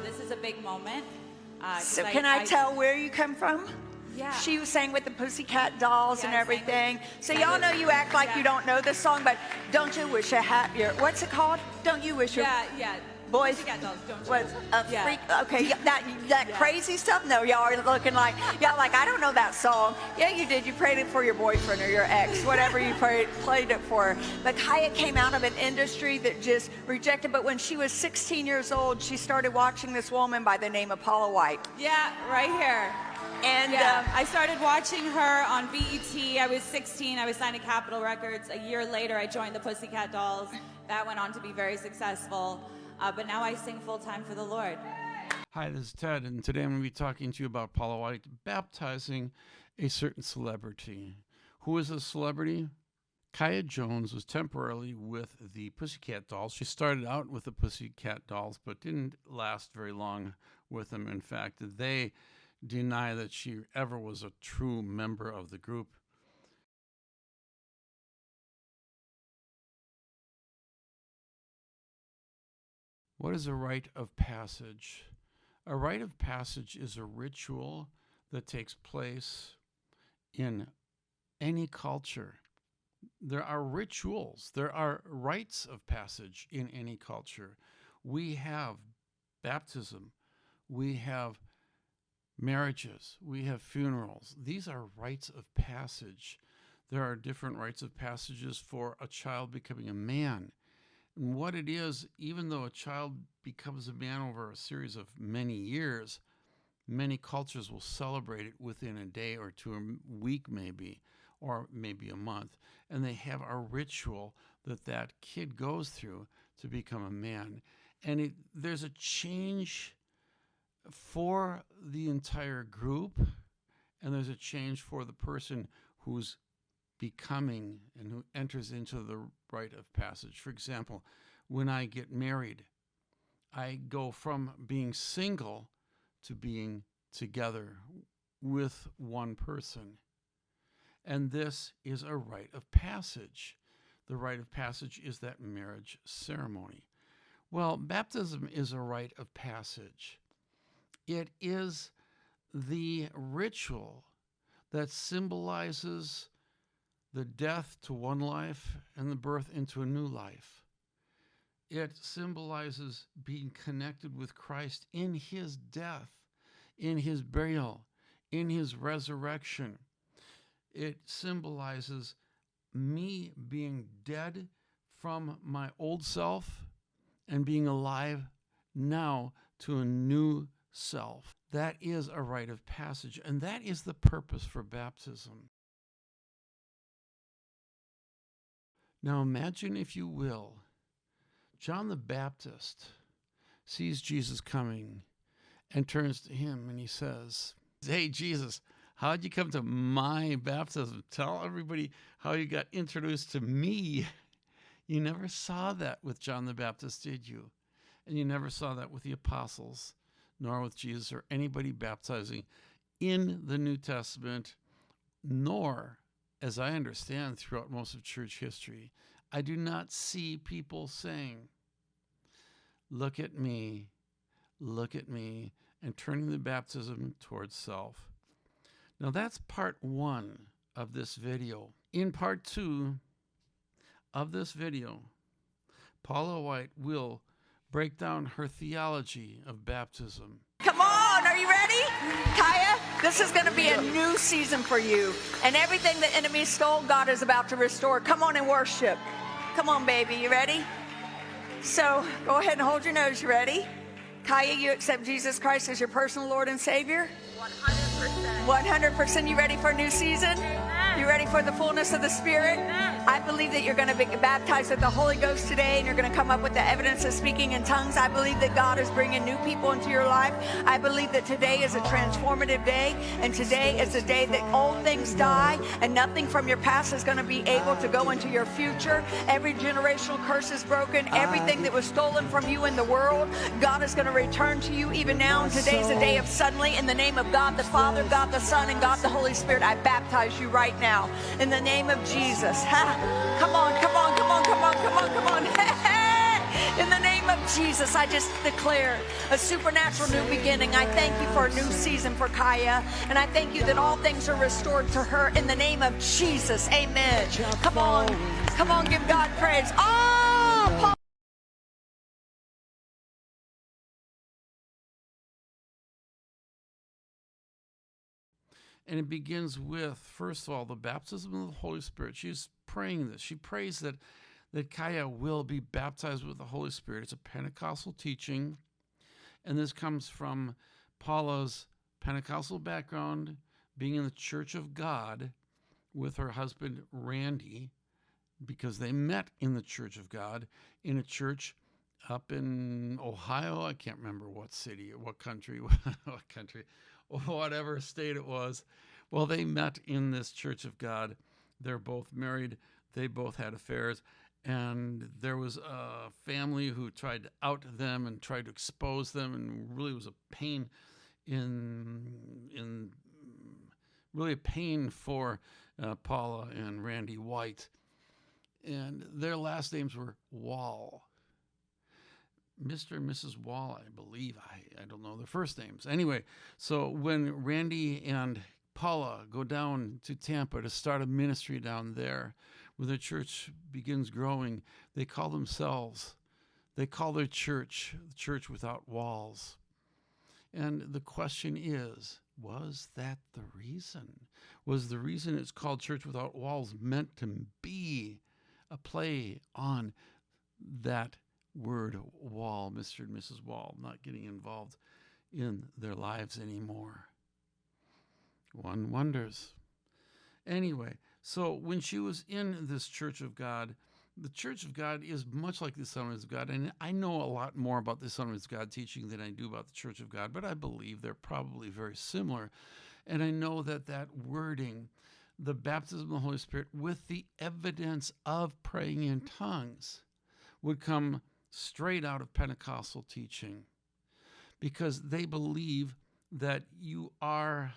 this is a big moment. So can I tell where you come from? Yeah. She was sang with the Pussycat Dolls and everything. So y'all know you act like yeah. you don't know this song, but don't you wish you had your, what's it called? Don't you wish your boys, Pussycat Dolls, don't you? was a freak? Okay, that crazy stuff? No, y'all are looking like, I don't know that song. Yeah, you did. You prayed it for your boyfriend or your ex, whatever you played it for. But Kaya came out of an industry that just rejected, but when she was 16 years old, she started watching this woman by the name of Paula White. Yeah, right here. And I started watching her on BET. I was 16. I was signed to Capitol Records. A year later, I joined the Pussycat Dolls. That went on to be very successful. But now I sing full-time for the Lord. Hi, this is Ted, and today I'm going to be talking to you about Paula White baptizing a certain celebrity. Who is a celebrity? Kaya Jones was temporarily with the Pussycat Dolls. She started out with the Pussycat Dolls, but didn't last very long with them. In fact, they deny that she ever was a true member of the group. What is a rite of passage? A rite of passage is a ritual that takes place in any culture. There are rituals, there are rites of passage in any culture. We have baptism, we have marriages, we have funerals. These are rites of passage. There are different rites of passages for a child becoming a man. And what it is, even though a child becomes a man over a series of many years, many cultures will celebrate it within a day or two, a week maybe, or maybe a month. And they have a ritual that kid goes through to become a man. And there's a change for the entire group, and there's a change for the person who's becoming and who enters into the rite of passage. For example, when I get married, I go from being single to being together with one person. And this is a rite of passage. The rite of passage is that marriage ceremony. Well, baptism is a rite of passage. It is the ritual that symbolizes the death to one life and the birth into a new life. It symbolizes being connected with Christ in his death, in his burial, in his resurrection. It symbolizes me being dead from my old self and being alive now to a new self. That is a rite of passage, and that is the purpose for baptism. Now imagine, if you will, John the Baptist sees Jesus coming and turns to him and he says, "Hey, Jesus, how'd you come to my baptism? Tell everybody how you got introduced to me." You never saw that with John the Baptist, did you? And you never saw that with the apostles, nor with Jesus or anybody baptizing in the New Testament, nor, as I understand throughout most of church history, I do not see people saying, look at me, and turning the baptism towards self. Now that's part one of this video. In part two of this video, Paula White will break down her theology of baptism. Come on, are you ready? Kaya, this is going to be a new season for you. And everything the enemy stole, God is about to restore. Come on and worship. Come on, baby, you ready? So go ahead and hold your nose. You ready? Kaya, you accept Jesus Christ as your personal Lord and Savior? 100%. 100%. You ready for a new season? You ready for the fullness of the Spirit? I believe that you're going to be baptized with the Holy Ghost today, and you're going to come up with the evidence of speaking in tongues. I believe that God is bringing new people into your life. I believe that today is a transformative day, and today is a day that old things die, and nothing from your past is going to be able to go into your future. Every generational curse is broken. Everything that was stolen from you in the world, God is going to return to you even now. And today's a day of suddenly. In the name of God the Father, God the Son, and God the Holy Spirit, I baptize you right now. In the name of Jesus. Ha. Come on, come on, come on, come on, come on, come on. In the name of Jesus, I just declare a supernatural new beginning. I thank you for a new season for Kaya. And I thank you that all things are restored to her in the name of Jesus. Amen. Come on, give God praise. Oh, Paula. And it begins with, first of all, the baptism of the Holy Spirit. She's praying this. She prays that Kaya will be baptized with the Holy Spirit. It's a Pentecostal teaching. And this comes from Paula's Pentecostal background, being in the Church of God with her husband, Randy, because they met in the Church of God in a church up in Ohio. I can't remember what city, what country, whatever state it was. Well, they met in this Church of God. They're both married. They both had affairs. And there was a family who tried to out them and tried to expose them, and really was a pain really a pain for Paula and Randy White. And their last names were Wall. Mr. and Mrs. Wall, I believe. I don't know their first names. Anyway, so when Randy and Paula go down to Tampa to start a ministry down there, where their church begins growing, they call their church the Church Without Walls. And the question is, was that the reason? Was the reason it's called Church Without Walls meant to be a play on that word wall, Mr. and Mrs. Wall, not getting involved in their lives anymore? One wonders. Anyway, so when she was in this Church of God, the Church of God is much like the Assemblies of God. And I know a lot more about the Assemblies of God teaching than I do about the Church of God, but I believe they're probably very similar. And I know that wording, the baptism of the Holy Spirit with the evidence of praying in tongues, would come straight out of Pentecostal teaching, because they believe that you are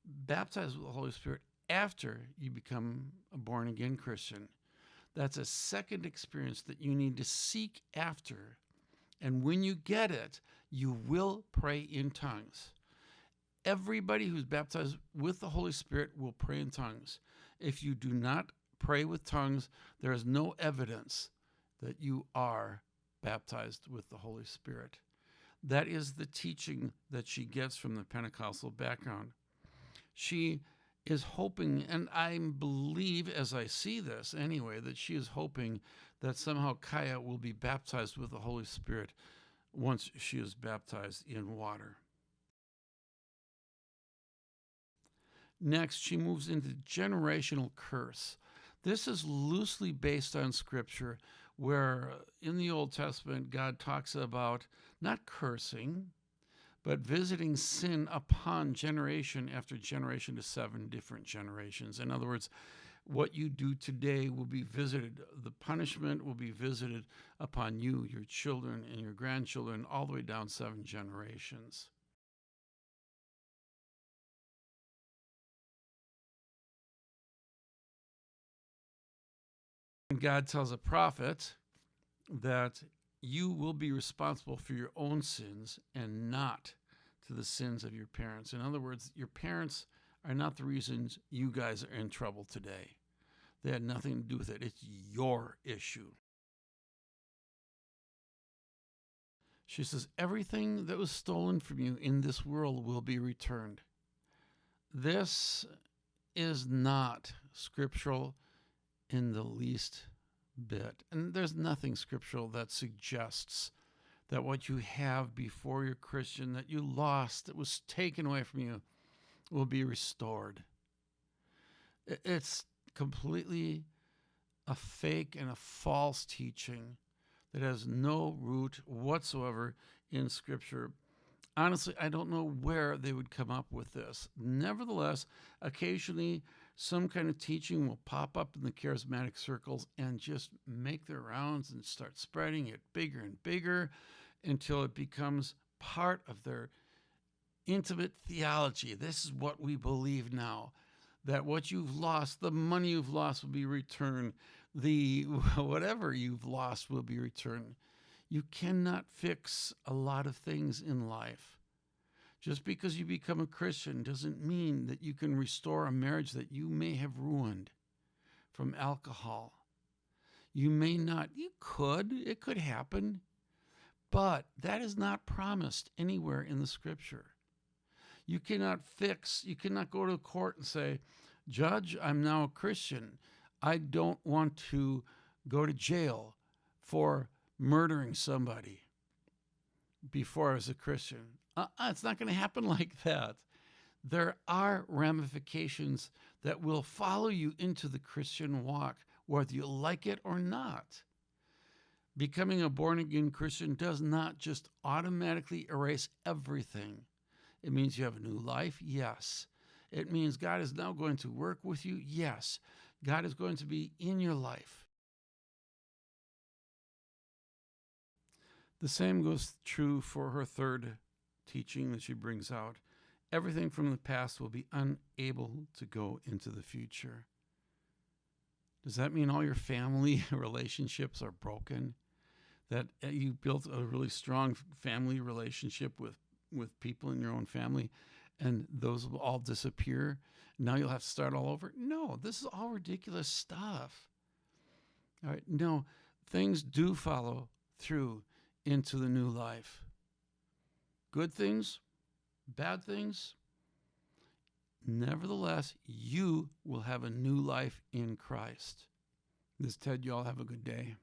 baptized with the Holy Spirit after you become a born-again Christian. That's a second experience that you need to seek after. And when you get it, you will pray in tongues. Everybody who's baptized with the Holy Spirit will pray in tongues. If you do not pray with tongues, there is no evidence that you are baptized with the Holy Spirit. That is the teaching that she gets from the Pentecostal background. She is hoping, and I believe, as I see this anyway, that she is hoping that somehow Kaya will be baptized with the Holy Spirit once she is baptized in water. Next, she moves into generational curse. This is loosely based on Scripture, where in the Old Testament, God talks about not cursing, but visiting sin upon generation after generation to 7 different generations. In other words, what you do today will be visited. The punishment will be visited upon you, your children, and your grandchildren, all the way down 7 generations. God tells a prophet that you will be responsible for your own sins and not to the sins of your parents. In other words, your parents are not the reasons you guys are in trouble today. They had nothing to do with it. It's your issue. She says, everything that was stolen from you in this world will be returned. This is not scriptural in the least bit. And there's nothing scriptural that suggests that what you have before you're Christian, that you lost, that was taken away from you, will be restored. It's completely a fake and a false teaching that has no root whatsoever in Scripture. Honestly, I don't know where they would come up with this. Nevertheless, occasionally some kind of teaching will pop up in the charismatic circles and just make their rounds and start spreading it bigger and bigger until it becomes part of their intimate theology. This is what we believe now, that what you've lost, the money you've lost will be returned. The whatever you've lost will be returned. You cannot fix a lot of things in life. Just because you become a Christian doesn't mean that you can restore a marriage that you may have ruined from alcohol. You may not. You could. It could happen. But that is not promised anywhere in the Scripture. You cannot go to court and say, Judge, I'm now a Christian. I don't want to go to jail for murdering somebody before I was a Christian. It's not going to happen like that. There are ramifications that will follow you into the Christian walk, whether you like it or not. Becoming a born-again Christian does not just automatically erase everything. It means you have a new life, yes. It means God is now going to work with you, yes. God is going to be in your life. The same goes true for her third teaching that she brings out. Everything from the past will be unable to go into the future. Does that mean all your family relationships are broken? That you built a really strong family relationship with people in your own family, and those will all disappear? Now you'll have to start all over? No, this is all ridiculous stuff. All right, no, things do follow through into the new life. Good things, bad things. Nevertheless, you will have a new life in Christ. This is Ted. You all have a good day.